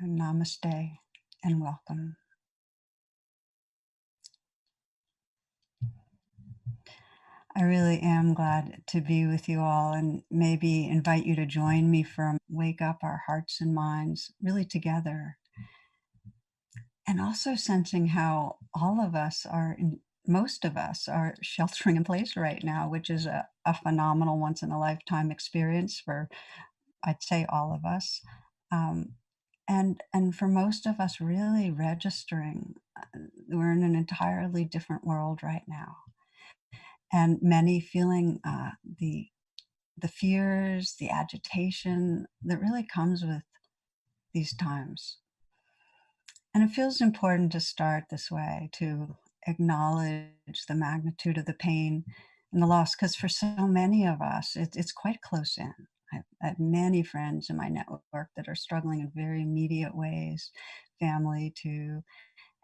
Namaste and welcome. I really am glad to be with you all and maybe invite you to join me for wake up our hearts and minds really together. And also sensing how all of us are, most of us are sheltering in place right now, which is a phenomenal once in a lifetime experience for, I'd say, all of us. Um, and for most of us, really registering, we're in an entirely different world right now, and many feeling the fears, the agitation that really comes with these times. And it feels important to start this way, to acknowledge the magnitude of the pain and the loss, because for so many of us, it's quite close in. I have many friends in my network that are struggling in very immediate ways, family too.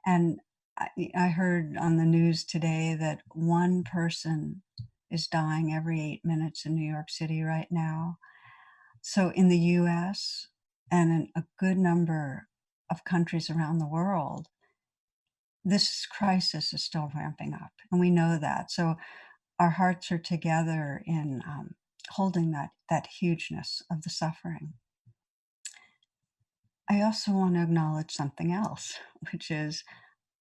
And I heard on the news today that one person is dying every 8 minutes in New York City right now. So in the US and in a good number of countries around the world, this crisis is still ramping up. And we know that. So our hearts are together in holding that hugeness of the suffering. I also want to acknowledge something else, which is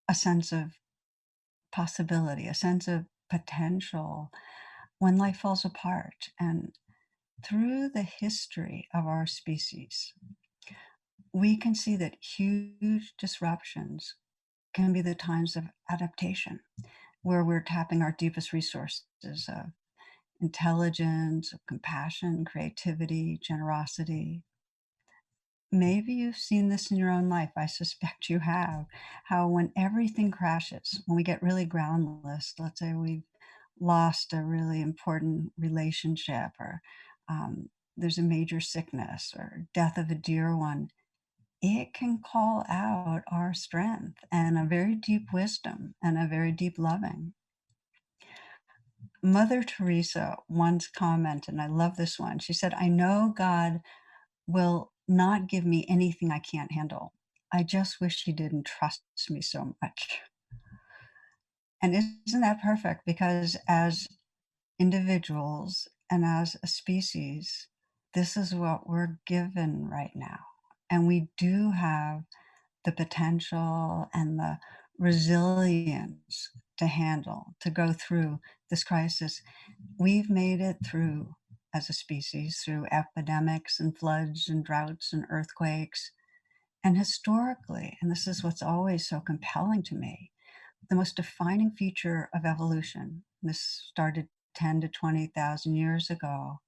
a sense of possibility, a sense of potential when life falls apart. And through the history of our species, we can see that huge disruptions can be the times of adaptation, where we're tapping our deepest resources of intelligence, of compassion, creativity, generosity. Maybe you've seen this in your own life. I suspect you have. How when everything crashes, when we get really groundless, let's say we've lost a really important relationship, or there's a major sickness or death of a dear one, it can call out our strength and a very deep wisdom and a very deep loving. Mother Teresa once commented, and I love this one. She said, I know God will not give me anything I can't handle. I just wish he didn't trust me so much. And isn't that perfect? Because as individuals and as a species, this is what we're given right now. And we do have the potential and the resilience to handle, to go through this crisis. We've made it through as a species through epidemics and floods and droughts and earthquakes. And historically, and this is what's always so compelling to me, the most defining feature of evolution, this started 10 to 20,000 years ago,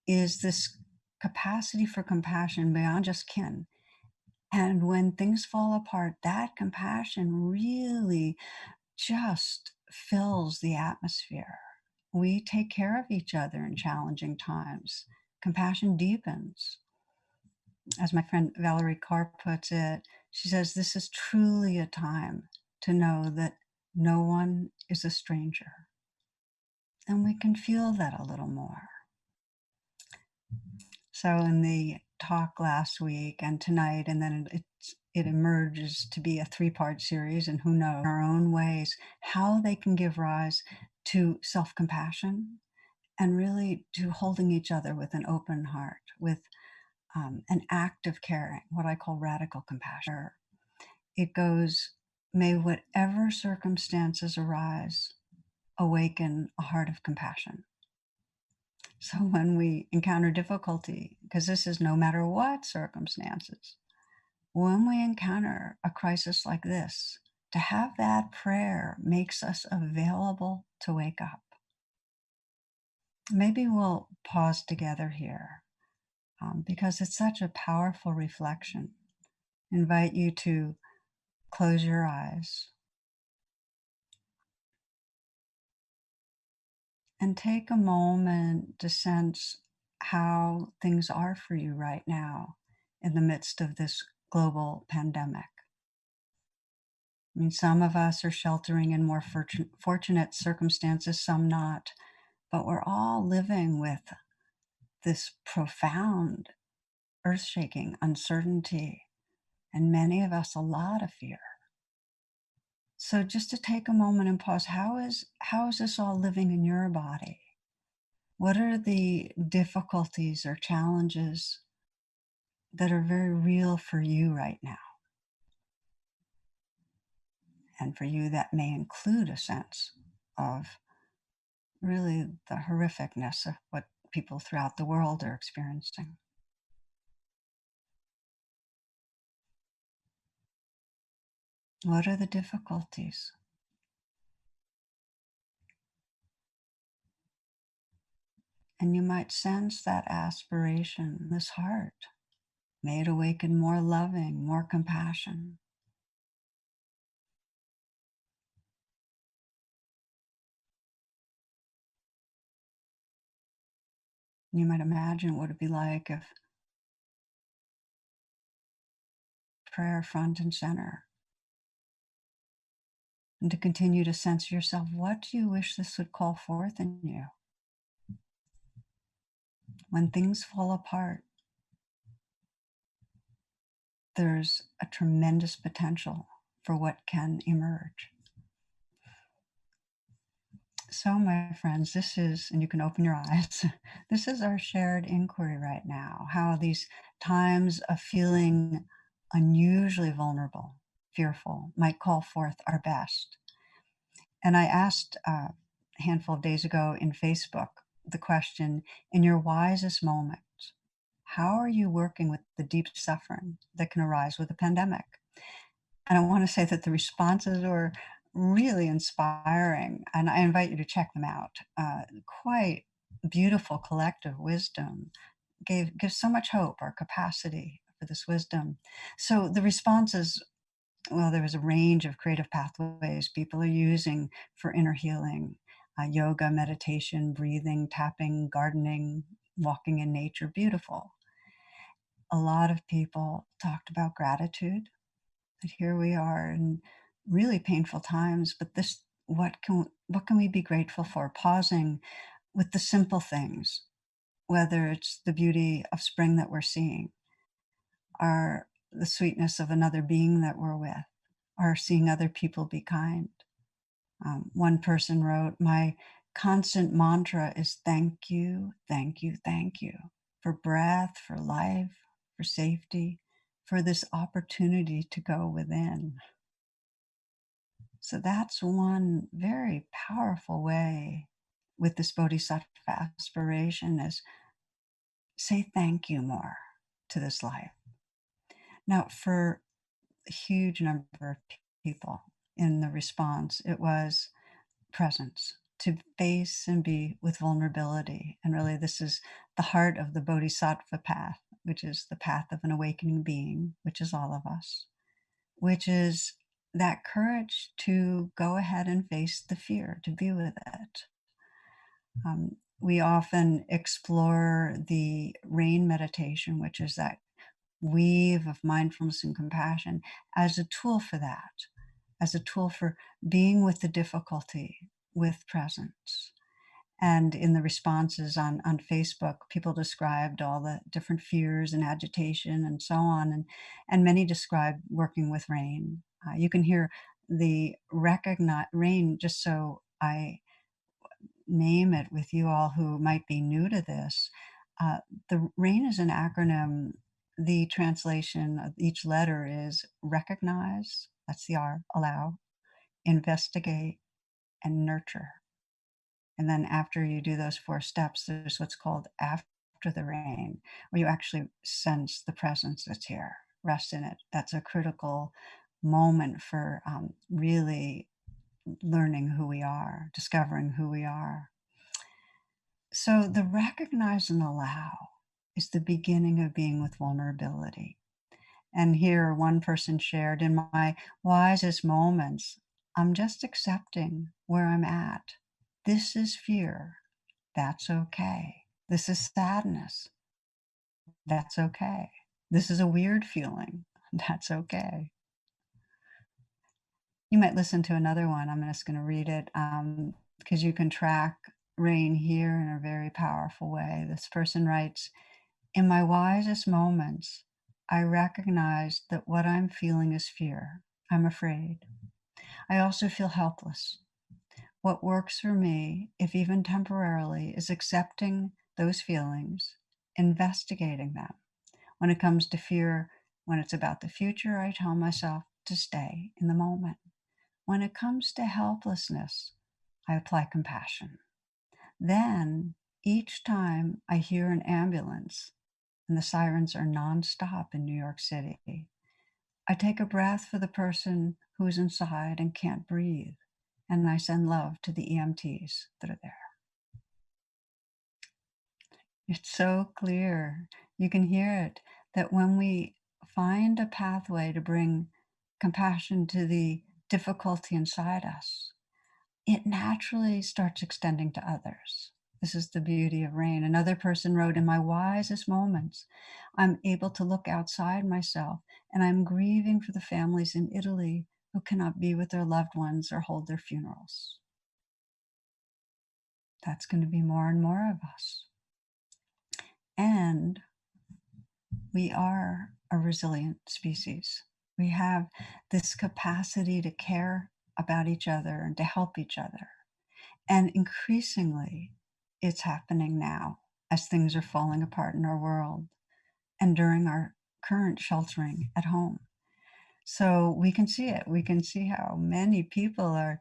is this capacity for compassion beyond just kin. And when things fall apart, that compassion really just fills the atmosphere. We take care of each other in challenging times. Compassion deepens. As my friend Valerie Carr puts it, she says, this is truly a time to know that no one is a stranger. And we can feel that a little more. So in the talk last week and tonight, and then it emerges to be a three-part series, and who knows, our own ways, how they can give rise to self-compassion and really to holding each other with an open heart, with an act of caring, what I call radical compassion. It goes, may whatever circumstances arise, awaken a heart of compassion. So when we encounter difficulty, because this is no matter what circumstances, when we encounter a crisis like this, to have that prayer makes us available to wake up. Maybe we'll pause together here because it's such a powerful reflection. Invite you to close your eyes and take a moment to sense how things are for you right now in the midst of this global pandemic. I mean, some of us are sheltering in more fortunate circumstances, some not, but we're all living with this profound, earth shaking uncertainty and many of us a lot of fear. So just to take a moment and pause, how is this all living in your body? What are the difficulties or challenges that are very real for you right now? And for you, that may include a sense of really the horrificness of what people throughout the world are experiencing. What are the difficulties? And you might sense that aspiration, this heart. May it awaken more loving, more compassion. You might imagine what it'd be like if prayer front and center, and to continue to sense yourself. What do you wish this would call forth in you? When things fall apart, there's a tremendous potential for what can emerge. So, my friends, this is, and you can open your eyes, this is our shared inquiry right now. How these times of feeling unusually vulnerable, fearful, might call forth our best. And I asked a handful of days ago in Facebook the question, in your wisest moments, how are you working with the deep suffering that can arise with a pandemic? And I want to say that the responses were really inspiring, and I invite you to check them out. Quite beautiful collective wisdom gives so much hope, our capacity for this wisdom. So the responses, well, there was a range of creative pathways people are using for inner healing: yoga, meditation, breathing, tapping, gardening, walking in nature. Beautiful. A lot of people talked about gratitude, that here we are in really painful times, but this, what can we be grateful for? Pausing with the simple things, whether it's the beauty of spring that we're seeing, or the sweetness of another being that we're with, or seeing other people be kind. One person wrote, my constant mantra is thank you, thank you, thank you, for breath, for life, for safety, for this opportunity to go within. So that's one very powerful way with this Bodhisattva aspiration, is say thank you more to this life. Now, for a huge number of people in the response, it was presence, to face and be with vulnerability. And really, this is the heart of the Bodhisattva path, which is the path of an awakening being, which is all of us, which is that courage to go ahead and face the fear, to be with it. We often explore the rain meditation, which is that weave of mindfulness and compassion, as a tool for that, as a tool for being with the difficulty with presence. And in the responses on Facebook, people described all the different fears and agitation and so on. And many described working with rain. You can hear the recognize rain, just so I name it with you all who might be new to this. The RAIN is an acronym. The translation of each letter is recognize, that's the R, allow, investigate, and nurture. And then after you do those four steps, there's what's called after the rain, where you actually sense the presence that's here, rest in it. That's a critical moment for really learning who we are, discovering who we are. So the recognize and allow is the beginning of being with vulnerability. And here, one person shared, in my wisest moments, I'm just accepting where I'm at. This is fear. That's okay. This is sadness. That's okay. This is a weird feeling. That's okay. You might listen to another one. I'm just going to read it because you can track rain here in a very powerful way. This person writes, in my wisest moments, I recognize that what I'm feeling is fear. I'm afraid. I also feel helpless. What works for me, if even temporarily, is accepting those feelings, investigating them. When it comes to fear, when it's about the future, I tell myself to stay in the moment. When it comes to helplessness, I apply compassion. Then, each time I hear an ambulance, and the sirens are nonstop in New York City, I take a breath for the person who's inside and can't breathe, and I send love to the EMTs that are there. It's so clear. You can hear it that when we find a pathway to bring compassion to the difficulty inside us, it naturally starts extending to others. This is the beauty of rain. Another person wrote, in my wisest moments, I'm able to look outside myself and I'm grieving for the families in Italy who cannot be with their loved ones or hold their funerals. That's going to be more and more of us. And we are a resilient species. We have this capacity to care about each other and to help each other. And increasingly, it's happening now as things are falling apart in our world and during our current sheltering at home. So we can see it. We can see how many people are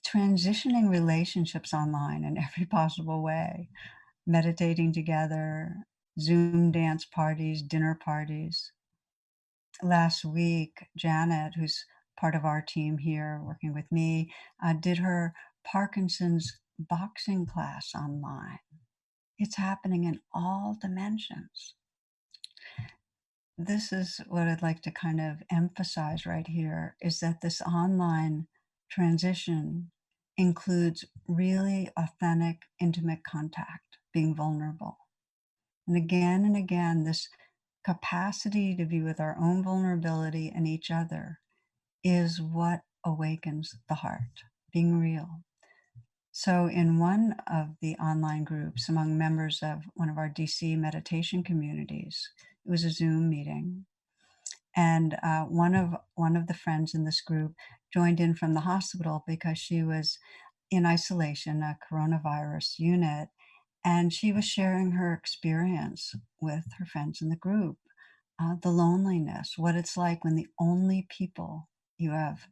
transitioning relationships online in every possible way, meditating together, Zoom dance parties, dinner parties. Last week, Janet, who's part of our team here working with me, did her Parkinson's boxing class online. It's happening in all dimensions. This is what I'd like to kind of emphasize right here is that this online transition includes really authentic, intimate contact, being vulnerable. And again, this capacity to be with our own vulnerability and each other is what awakens the heart, being real. So, in one of the online groups among members of one of our DC meditation communities, it was a Zoom meeting, and one of the friends in this group joined in from the hospital because she was in isolation, a coronavirus unit, and she was sharing her experience with her friends in the group, the loneliness, what it's like when the only people you have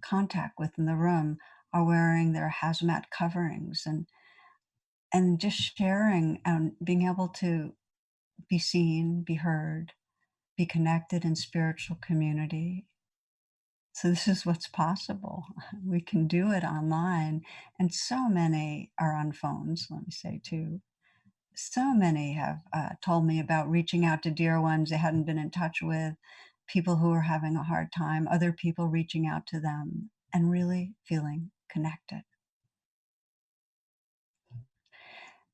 contact with in the room are wearing their hazmat coverings and just sharing and being able to be seen, be heard, be connected in spiritual community. So this is what's possible. We can do it online, and so many are on phones, let me say too. So many have told me about reaching out to dear ones they hadn't been in touch with, people who are having a hard time, other people reaching out to them and really feeling connected.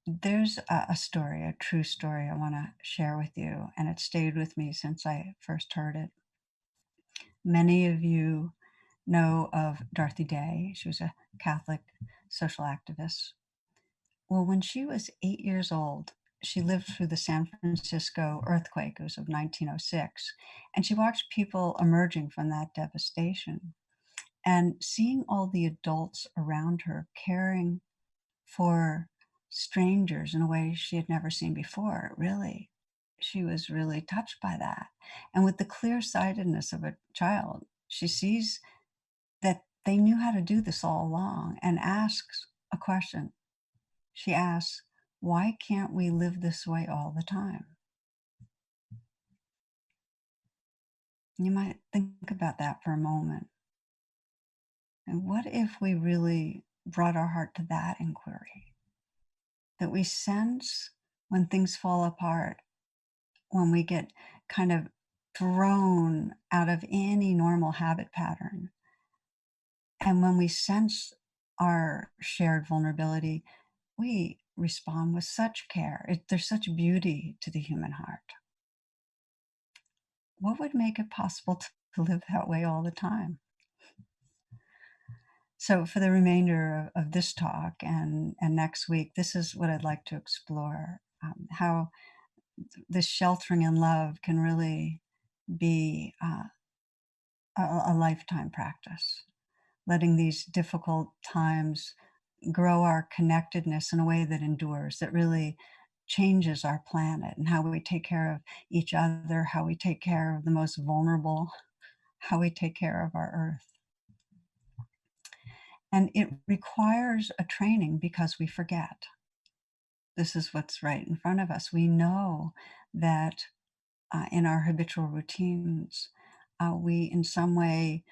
There's a story, a true story I want to share with you, and it stayed with me since I first heard it. Many of you know of Dorothy Day. She was a Catholic social activist. Well, when she was 8 years old, she lived through the San Francisco earthquake. It was of 1906. And she watched people emerging from that devastation and seeing all the adults around her caring for strangers in a way she had never seen before. Really, she was really touched by that. And with the clear sightedness of a child, she sees that they knew how to do this all along and asks a question. She asks, why can't we live this way all the time? You might think about that for a moment. And what if we really brought our heart to that inquiry? That we sense when things fall apart, when we get kind of thrown out of any normal habit pattern, and when we sense our shared vulnerability, we respond with such care. There's such beauty to the human heart. What would make it possible to live that way all the time? So, for the remainder of this talk and next week, this is what I'd like to explore, how this sheltering and love can really be a lifetime practice, letting these difficult times grow our connectedness in a way that endures, that really changes our planet and how we take care of each other, how we take care of the most vulnerable, how we take care of our earth. And it requires a training because we forget. This is what's right in front of us. We know that in our habitual routines, we in some way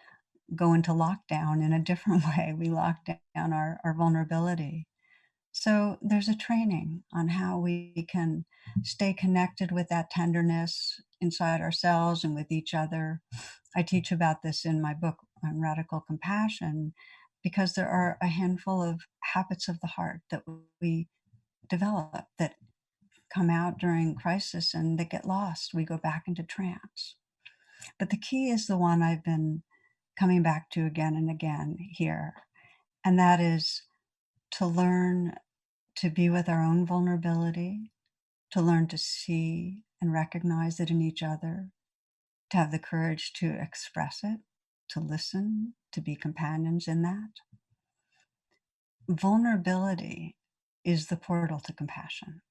go into lockdown in a different way. We lock down our vulnerability. So there's a training on how we can stay connected with that tenderness inside ourselves and with each other. I teach about this in my book on radical compassion because there are a handful of habits of the heart that we develop that come out during crisis and that get lost. We go back into trance. But the key is the one I've been coming back to again and again here, and that is to learn to be with our own vulnerability, to learn to see and recognize it in each other, to have the courage to express it, to listen, to be companions in that. Vulnerability is the portal to compassion.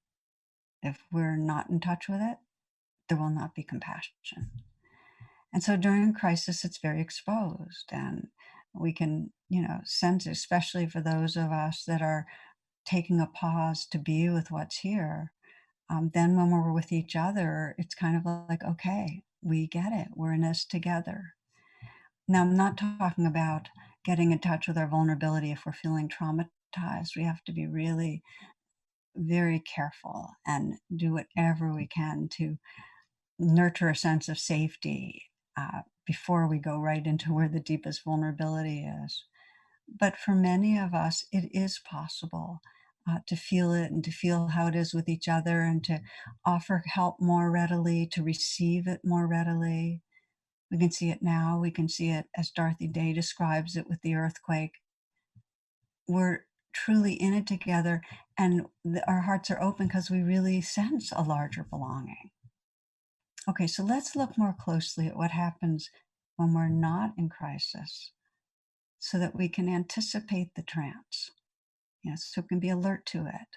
If we're not in touch with it, there will not be compassion. And so during crisis, it's very exposed, and we can, sense, especially for those of us that are taking a pause to be with what's here. Then when we're with each other, it's kind of like, okay, we get it. We're in this together. Now, I'm not talking about getting in touch with our vulnerability if we're feeling traumatized. We have to be really very careful and do whatever we can to nurture a sense of safety before we go right into where the deepest vulnerability is. But for many of us, it is possible to feel it and to feel how it is with each other and to offer help more readily, to receive it more readily. We can see it now. We can see it as Dorothy Day describes it with the earthquake. We're truly in it together, and our hearts are open because we really sense a larger belonging. Okay, so let's look more closely at what happens when we're not in crisis so that we can anticipate the trance, so we can be alert to it.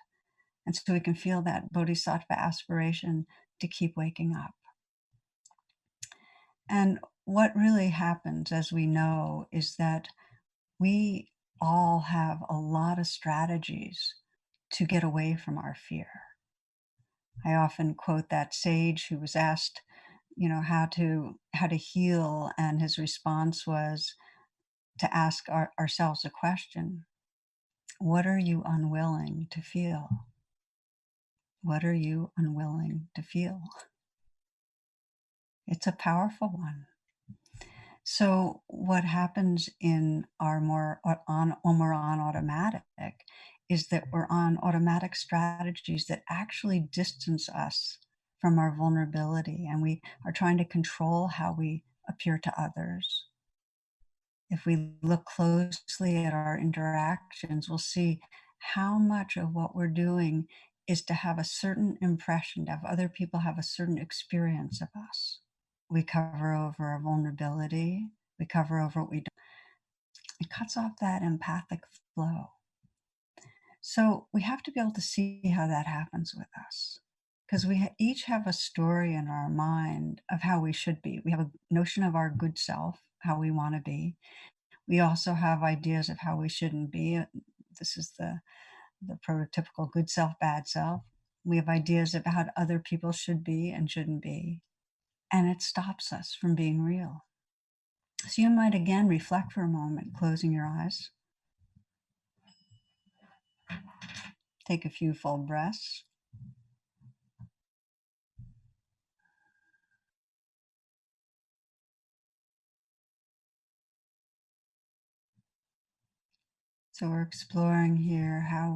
And so we can feel that Bodhisattva aspiration to keep waking up. And what really happens, as we know, is that we all have a lot of strategies to get away from our fear. I often quote that sage who was asked, how to heal, and his response was to ask ourselves a question: what are you unwilling to feel? What are you unwilling to feel? It's a powerful one. So what happens in our more on when we're on automatic is that we're on automatic strategies that actually distance us from our vulnerability, and we are trying to control how we appear to others. If we look closely at our interactions, we'll see how much of what we're doing is to have a certain impression, to have other people have a certain experience of us. We cover over our vulnerability. We cover over what we don't. It cuts off that empathic flow. So we have to be able to see how that happens with us, because we each have a story in our mind of how we should be. We have a notion of our good self, how we want to be. We also have ideas of how we shouldn't be. This is the prototypical good self, bad self. We have ideas of how other people should be and shouldn't be. And it stops us from being real. So you might again reflect for a moment, closing your eyes. Take a few full breaths. So we're exploring here how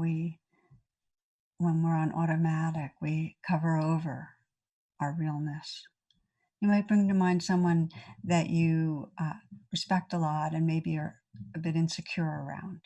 when we're on automatic, we cover over our realness. You might bring to mind someone that you respect a lot and maybe are a bit insecure around.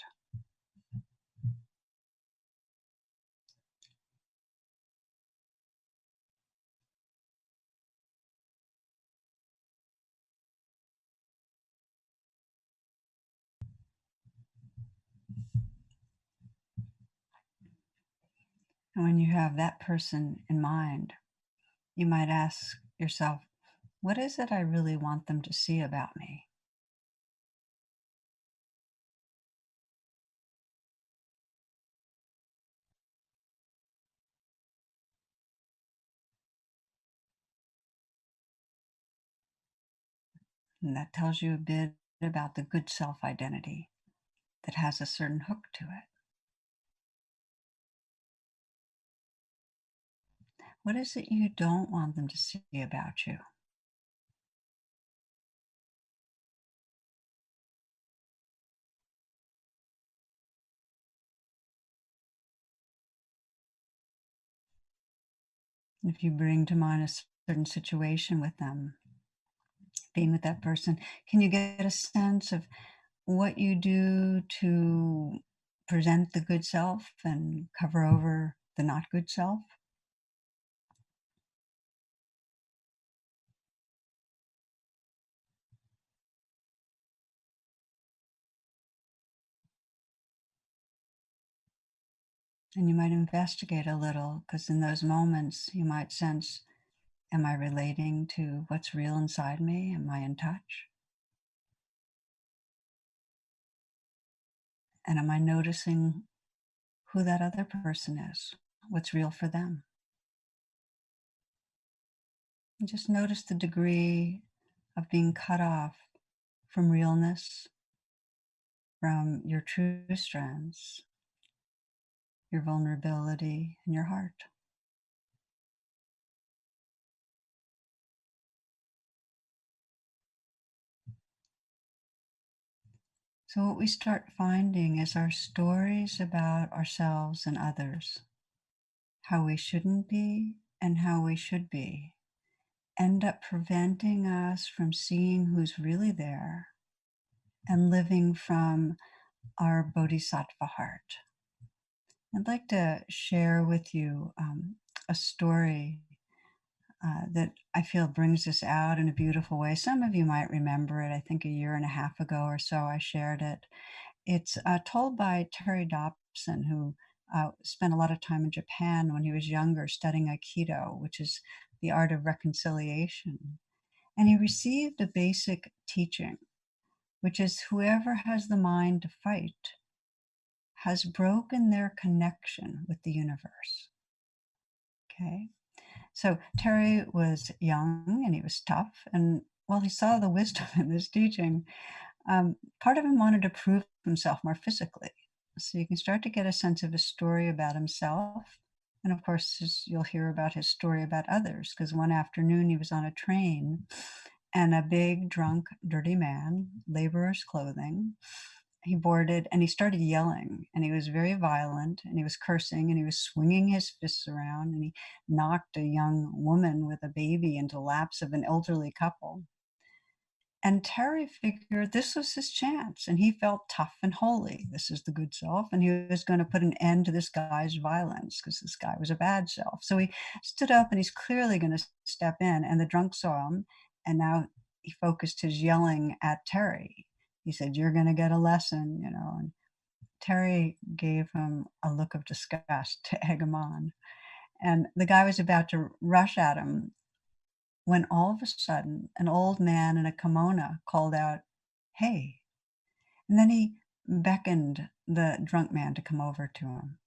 And when you have that person in mind, you might ask yourself, what is it I really want them to see about me? And that tells you a bit about the good self identity that has a certain hook to it. What is it you don't want them to see about you? If you bring to mind a certain situation with them, being with that person, can you get a sense of what you do to present the good self and cover over the not good self? And you might investigate a little because in those moments you might sense, am I relating to what's real inside me? Am I in touch? And am I noticing who that other person is? What's real for them? And just notice the degree of being cut off from realness, from your true strengths, your vulnerability, and your heart. So, what we start finding is our stories about ourselves and others, how we shouldn't be and how we should be, end up preventing us from seeing who's really there and living from our Bodhisattva heart. I'd like to share with you a story that I feel brings this out in a beautiful way. Some of you might remember it. I think a year and a half ago or so, I shared it. It's told by Terry Dobson, who spent a lot of time in Japan when he was younger studying Aikido, which is the art of reconciliation. And he received a basic teaching, which is whoever has the mind to fight has broken their connection with the universe. Okay. So Terry was young and he was tough. And while he saw the wisdom in this teaching, part of him wanted to prove himself more physically. So you can start to get a sense of his story about himself. And of course, you'll hear about his story about others, because one afternoon he was on a train and a big, drunk, dirty man, laborer's clothing, he boarded and he started yelling and he was very violent and he was cursing and he was swinging his fists around and he knocked a young woman with a baby into the laps of an elderly couple. And Terry figured this was his chance, and he felt tough and holy. This is the good self, and he was going to put an end to this guy's violence because this guy was a bad self. So he stood up, and he's clearly going to step in. And the drunk saw him, and now he focused his yelling at Terry. He said, "You're going to get a lesson," you know. And Terry gave him a look of disgust to egg him on. And the guy was about to rush at him when all of a sudden an old man in a kimono called out, "Hey." And then he beckoned the drunk man to come over to him.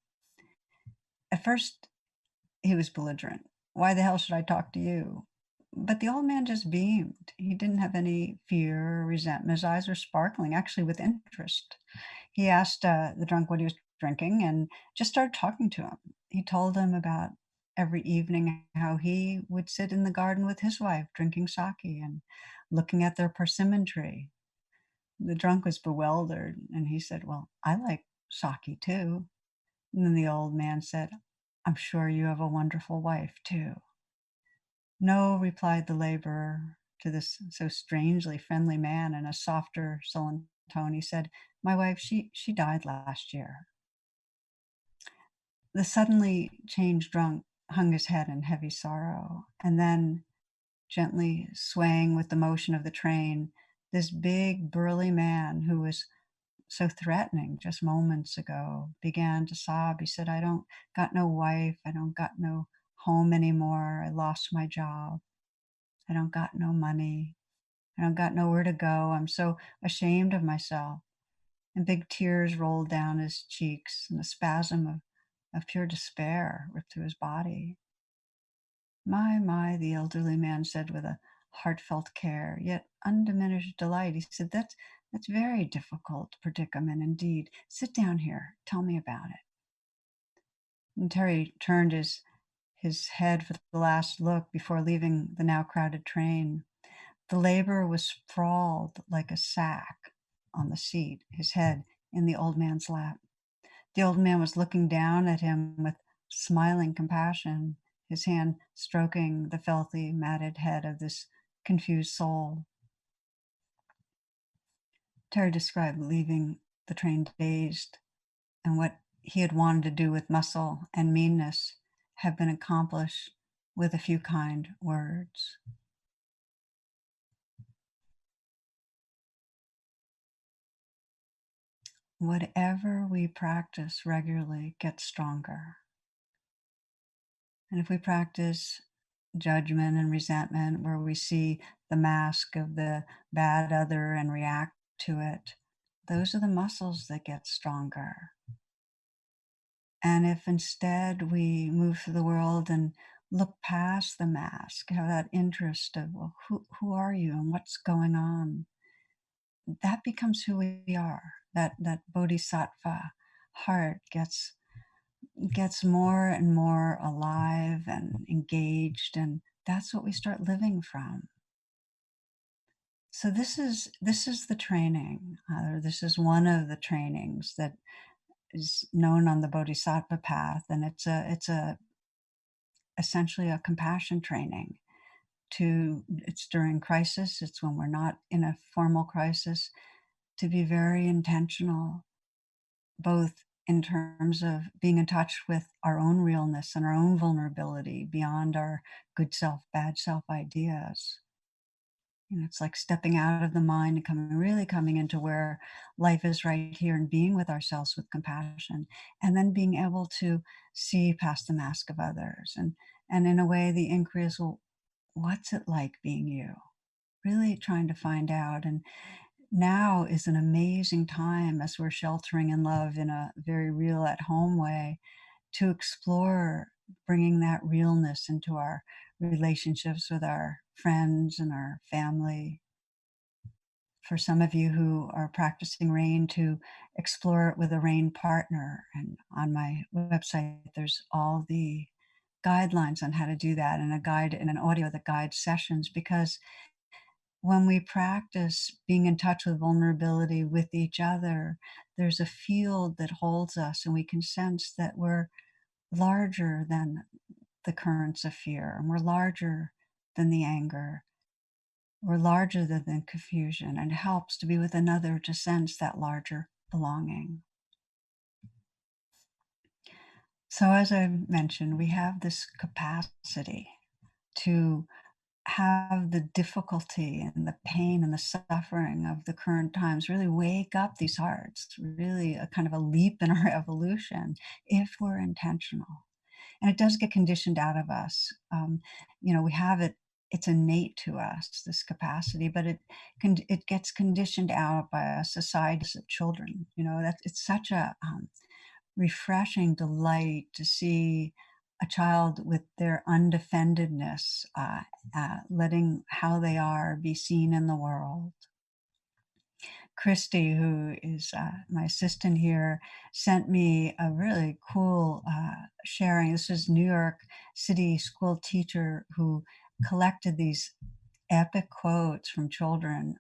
At first, he was belligerent. "Why the hell should I talk to you?" But the old man just beamed. He didn't have any fear or resentment. His eyes were sparkling, actually, with interest. He asked the drunk what he was drinking and just started talking to him. He told him about every evening how he would sit in the garden with his wife drinking sake and looking at their persimmon tree. The drunk was bewildered and he said, "Well, I like sake too." And then the old man said, "I'm sure you have a wonderful wife too." "No," replied the laborer to this so strangely friendly man in a softer, sullen tone. He said, "My wife, she died last year." The suddenly changed drunk hung his head in heavy sorrow, and then, gently swaying with the motion of the train, this big, burly man who was so threatening just moments ago, began to sob. He said, I don't got no wife. I don't got no home anymore. I lost my job. I don't got no money. I don't got nowhere to go. I'm so ashamed of myself. And big tears rolled down his cheeks, and a spasm of pure despair ripped through his body. My, the elderly man said with a heartfelt care, yet undiminished delight. He said, that's very difficult predicament indeed. Sit down here. Tell me about it. And Terry turned his head for the last look before leaving the now crowded train. The laborer was sprawled like a sack on the seat, his head in the old man's lap. The old man was looking down at him with smiling compassion, his hand stroking the filthy, matted head of this confused soul. Terry described leaving the train dazed, and what he had wanted to do with muscle and meanness had been accomplished with a few kind words. Whatever we practice regularly gets stronger. And if we practice judgment and resentment, where we see the mask of the bad other and react to it, those are the muscles that get stronger. And if instead we move through the world and look past the mask, have that interest of, well, who are you and what's going on, that becomes who we are. That Bodhisattva heart gets more and more alive and engaged, and that's what we start living from. So this is the training, or this is one of the trainings that is known on the Bodhisattva path, and it's a essentially a compassion training. It's during crisis. It's when we're not in a formal crisis, to be very intentional, both in terms of being in touch with our own realness and our own vulnerability beyond our good self, bad self ideas. It's like stepping out of the mind and really coming into where life is right here and being with ourselves with compassion, and then being able to see past the mask of others. And in a way, the inquiry is, well, what's it like being you? Really trying to find out. And now is an amazing time as we're sheltering in love in a very real at home way to explore bringing that realness into our relationships with our friends and our family. For some of you who are practicing rain, to explore it with a rain partner. And on my website, there's all the guidelines on how to do that, and a guide and an audio that guides sessions, because when we practice being in touch with vulnerability with each other, there's a field that holds us, and we can sense that we're larger than the currents of fear, and we're larger than the anger. We're larger than the confusion, and it helps to be with another to sense that larger belonging. So, as I mentioned, we have this capacity to have the difficulty and the pain and the suffering of the current times really wake up these hearts, really a kind of a leap in our evolution if we're intentional. And it does get conditioned out of us. We have it, it's innate to us, this capacity, but it gets conditioned out by a society of children. That it's such a refreshing delight to see a child with their undefendedness, letting how they are be seen in the world. Christy, who is my assistant here, sent me a really cool sharing. This is New York City school teacher who collected these epic quotes from children.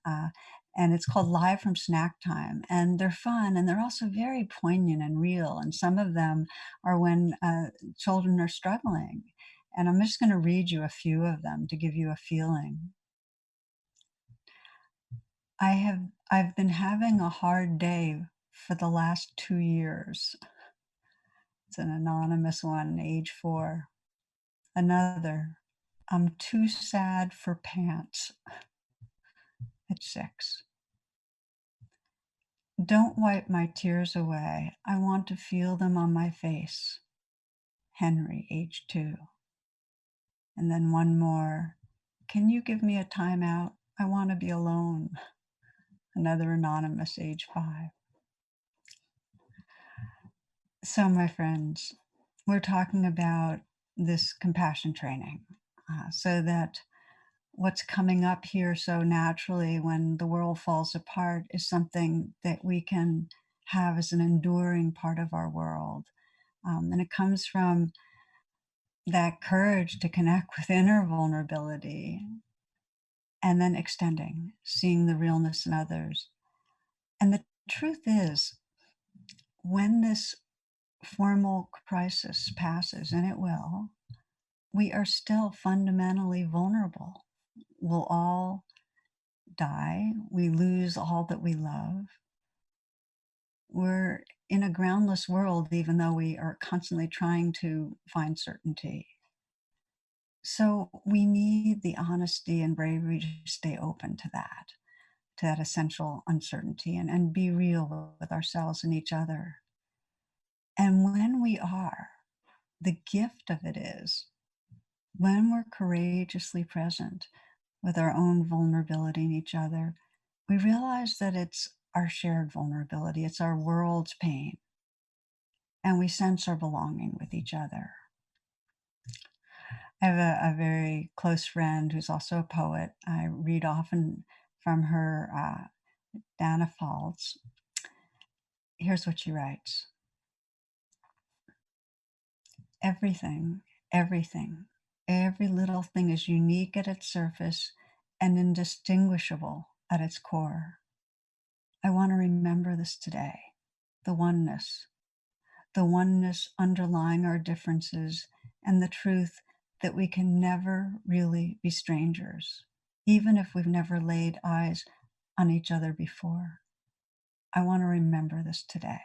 And it's called Live from Snack Time. And they're fun, and they're also very poignant and real. And some of them are when children are struggling. And I'm just going to read you a few of them to give you a feeling. I've been having a hard day for the last 2 years. It's an anonymous one, age 4. Another, I'm too sad for pants at 6. Don't wipe my tears away. I want to feel them on my face. Henry, age 2. And then one more. Can you give me a timeout? I want to be alone. Another anonymous, age 5. So, my friends, we're talking about this compassion training so that what's coming up here so naturally when the world falls apart is something that we can have as an enduring part of our world. And it comes from that courage to connect with inner vulnerability and then extending, seeing the realness in others. And the truth is, when this formal crisis passes, and it will, we are still fundamentally vulnerable. We'll all die. We lose all that we love. We're in a groundless world, even though we are constantly trying to find certainty. So we need the honesty and bravery to stay open to that essential uncertainty, and be real with ourselves and each other. And when we are, the gift of it is when we're courageously present with our own vulnerability in each other, we realize that it's our shared vulnerability, it's our world's pain, and we sense our belonging with each other. I have a very close friend who's also a poet. I read often from her, Dana Falls. Here's what she writes: everything, everything, every little thing is unique at its surface and indistinguishable at its core. I want to remember this today, the oneness underlying our differences, and the truth that we can never really be strangers, even if we've never laid eyes on each other before. I want to remember this today.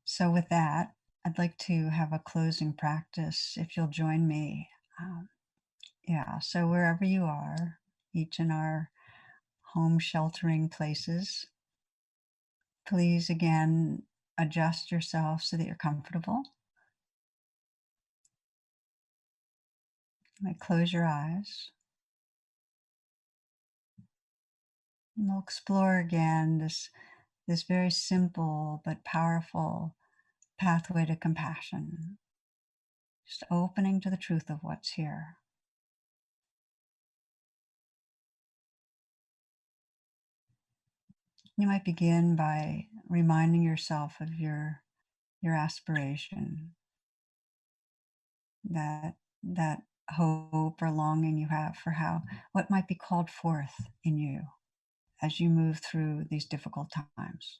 So, with that, I'd like to have a closing practice if you'll join me. Um, yeah, so wherever you are, each in our home sheltering places, please again adjust yourself so that you're comfortable. You might close your eyes. And we'll explore again this very simple but powerful pathway to compassion, just opening to the truth of what's here. You might begin by reminding yourself of your aspiration, that hope or longing you have for how what might be called forth in you as you move through these difficult times.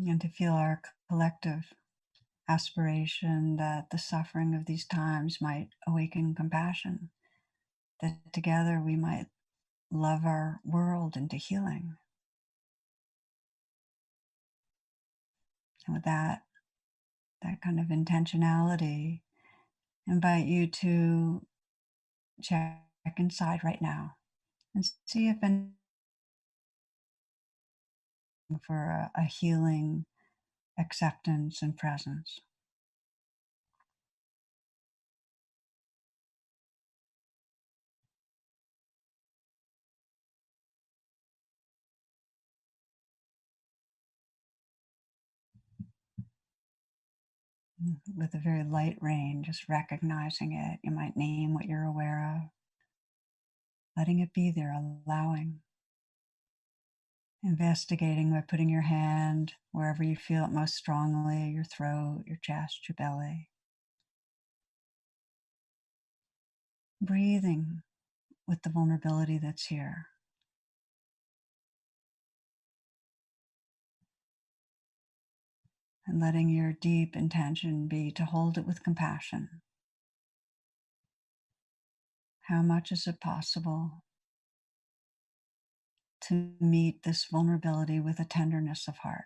And to feel our collective aspiration that the suffering of these times might awaken compassion, that together we might love our world into healing. And with that kind of intentionality, invite you to check inside right now and see if anything for a healing acceptance and presence. With a very light rain, just recognizing it. You might name what you're aware of, letting it be there, allowing. Investigating by putting your hand wherever you feel it most strongly, your throat, your chest, your belly. Breathing with the vulnerability that's here. And letting your deep intention be to hold it with compassion. How much is it possible to meet this vulnerability with a tenderness of heart?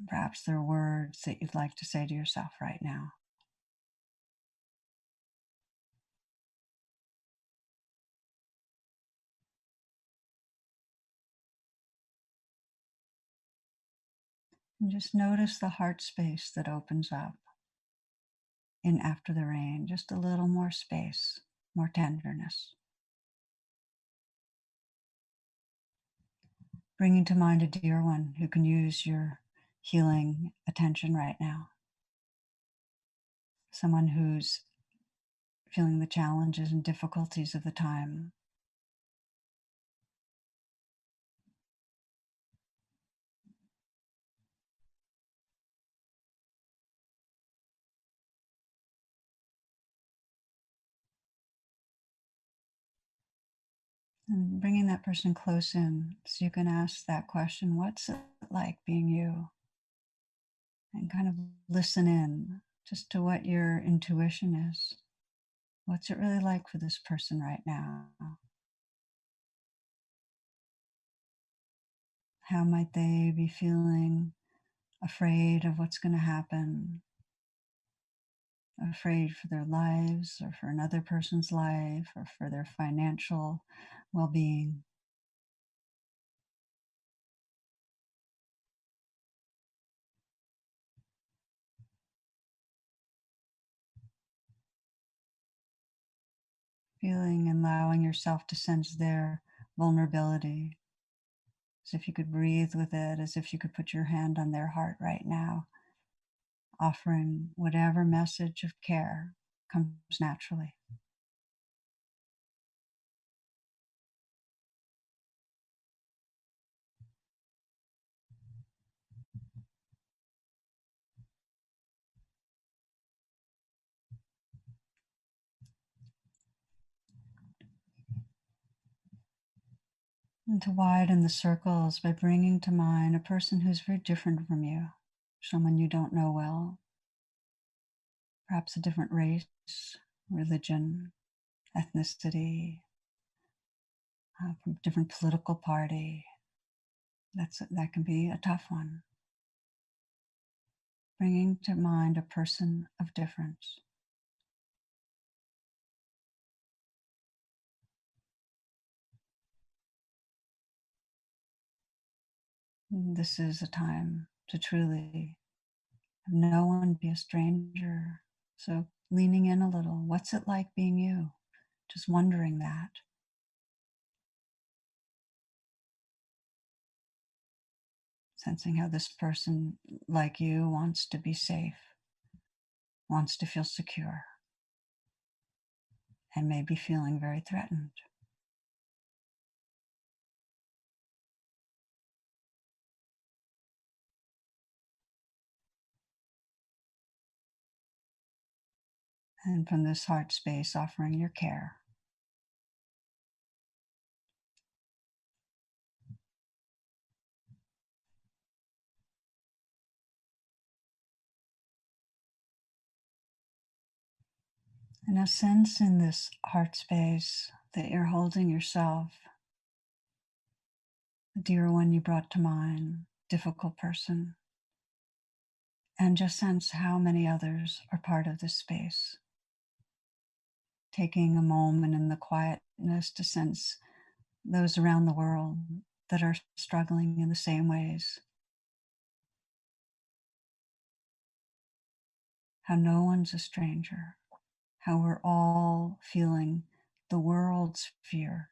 Perhaps there are words that you'd like to say to yourself right now. And just notice the heart space that opens up in after the rain, just a little more space, more tenderness. Bringing to mind a dear one who can use your healing attention right now. Someone who's feeling the challenges and difficulties of the time. And bringing that person close in so you can ask that question, what's it like being you? And kind of listen in just to what your intuition is. What's it really like for this person right now? How might they be feeling afraid of what's going to happen? Afraid for their lives or for another person's life or for their financial well being? Feeling and allowing yourself to sense their vulnerability, as if you could breathe with it, as if you could put your hand on their heart right now, offering whatever message of care comes naturally. And to widen the circles by bringing to mind a person who's very different from you, someone you don't know well, perhaps a different race, religion, ethnicity, from a different political party. That can be a tough one. Bringing to mind a person of difference. This is a time to truly have no one be a stranger. So leaning in a little, what's it like being you? Just wondering that. Sensing how this person, like you, wants to be safe, wants to feel secure, and may be feeling very threatened. And from this heart space, offering your care. And now sense in this heart space that you're holding yourself, the dear one you brought to mind, difficult person, and just sense how many others are part of this space. Taking a moment in the quietness to sense those around the world that are struggling in the same ways. How no one's a stranger. How we're all feeling the world's fear.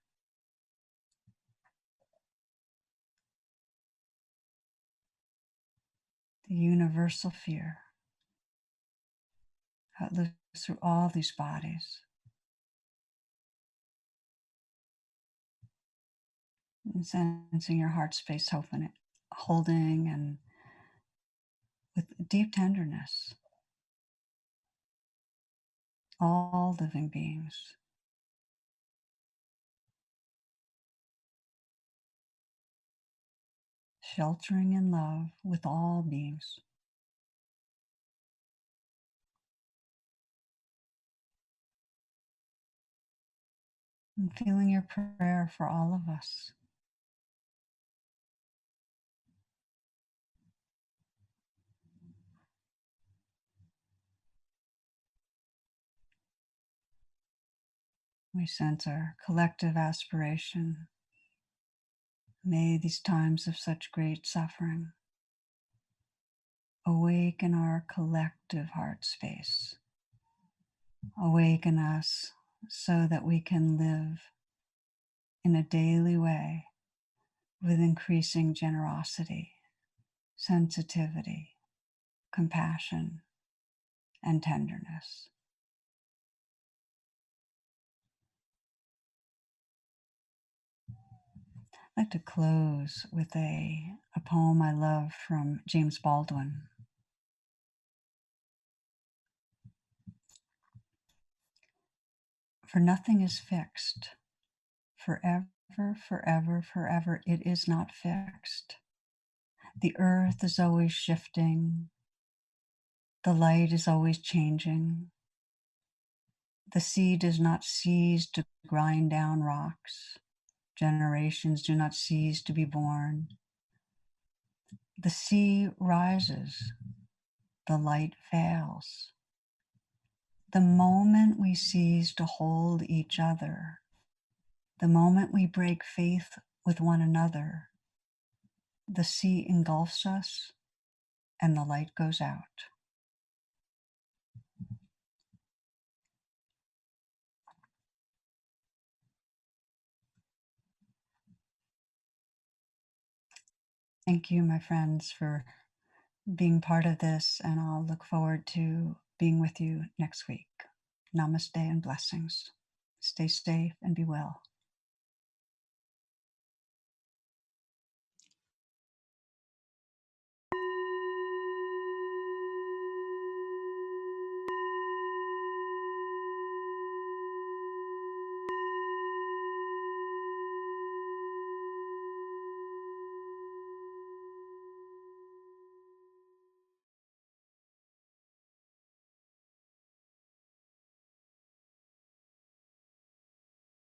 The universal fear. How it lives through all these bodies. And sensing your heart space open it, holding and with deep tenderness, all living beings. Sheltering in love with all beings. and feeling your prayer for all of us. We sense our collective aspiration. May these times of such great suffering awaken our collective heart space, awaken us so that we can live in a daily way with increasing generosity, sensitivity, compassion, and tenderness. I'd like to close with a poem I love from James Baldwin. For nothing is fixed. Forever, forever, forever, it is not fixed. The earth is always shifting. The light is always changing. The sea does not cease to grind down rocks. Generations do not cease to be born. The sea rises. The light fails. The moment we cease to hold each other, the moment we break faith with one another, the sea engulfs us and the light goes out. Thank you, my friends, for being part of this, and I'll look forward to being with you next week. Namaste and blessings. Stay safe and be well.